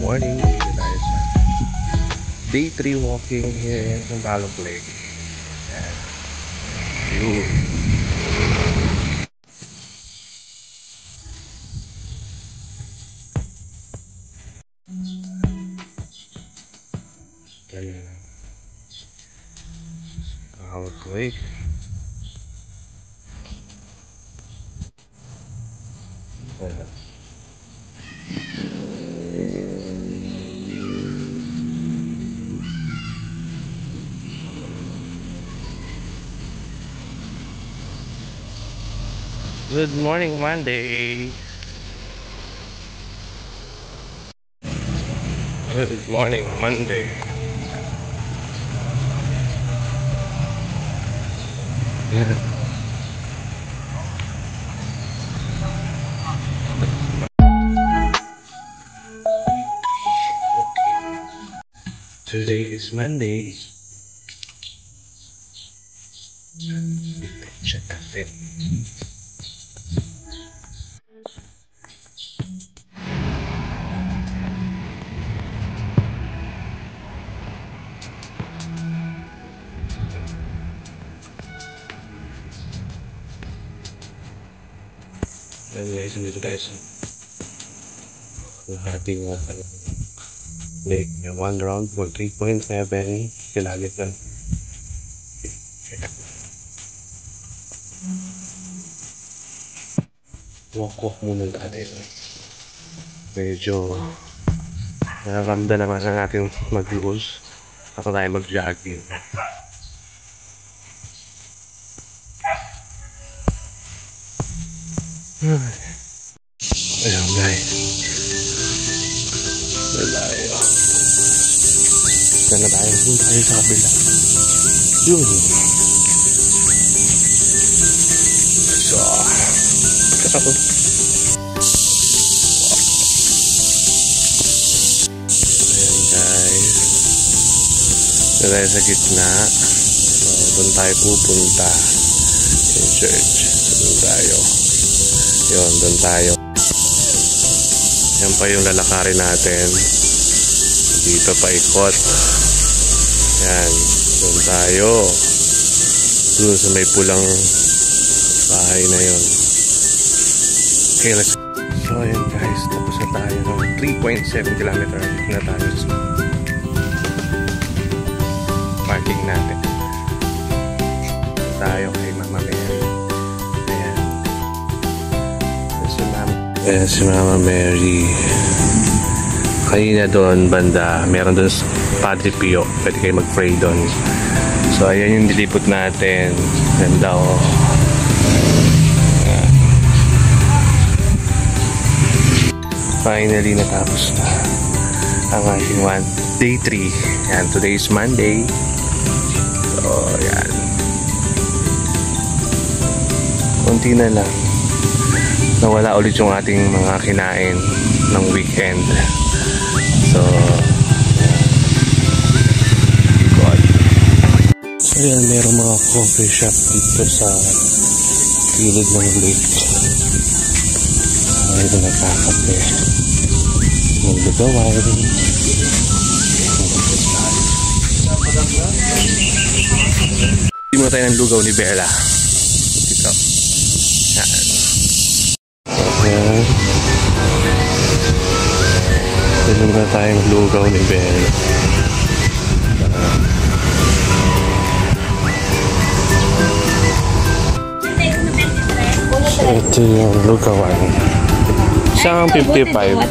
morning. Dito tayo sa day 3 walking here in Sampaloc Lake. Yun. Sampaloc Lake. Good morning, Monday. Good morning, Monday. Today is Monday. Check natin. Guys, dito tayo sa ating lake. One round for 3.7 kilometer. Walk muna tayo. Medyo nararamda naman na natin mag-lose. Ako tayo mag-jogging. Ayan guys, tayo. Sana tayo sa kabila. Yun. So ayan guys, tayo sa gitna. So doon tayo pupunta yung church. Doon tayo. Yun, doon tayo. Yan pa yung lalakarin natin. Dito pa ikot. Yan, doon tayo. Doon sa may pulang bahay na yun. Okay, let's go. So ayan guys, tapos na tayo ng 3.7 kilometer na tayo sa parking natin. Tayo kay Mama Mary. Ayan si Mama Mary. Kanina doon banda, meron doon Padre Pio. Pwede kayo mag-pray doon. So ayan yung dilipot natin. Ganda o. Finally natapos na ang ating day 3. Yan, today is Monday. So yan, konti na lang nawala ulit yung ating mga kinain ng weekend. So God. So yan, meron mga coffee shop dito sa gilid ng lake. Ito nagkakape, maglagawan. Hindi mo tayo ng lugaw ni Bella dito. Yan. Ito na tayong lugaw ni Bella. Ito yung lugawan. Isang 55.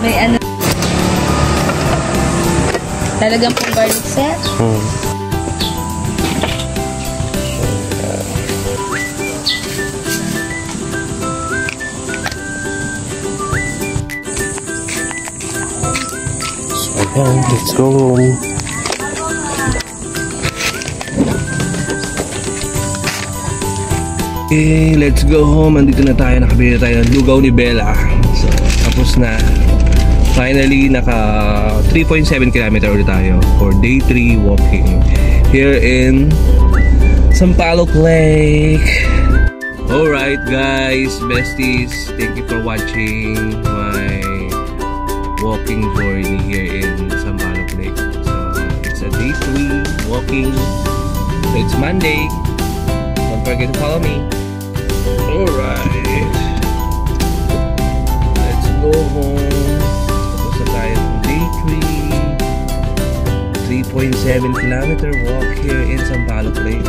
May ano, talagang pong garlic set. Let's go home. Okay, let's go home. Andito na tayo, nakabili tayo ng lugaw ni Bella. So, tapos na. Finally, naka 3.7 km ulit tayo for day 3 walking here in Sampaloc Lake. Alright guys, besties, thank you for watching my walking journey here in Sampaloc Lake. So it's a day 3 walking. So it's Monday. Don't forget to follow me. Alright. Let's go home. Tapos na tayo ng day 3. 3.7 kilometer walk here in Sampaloc Lake.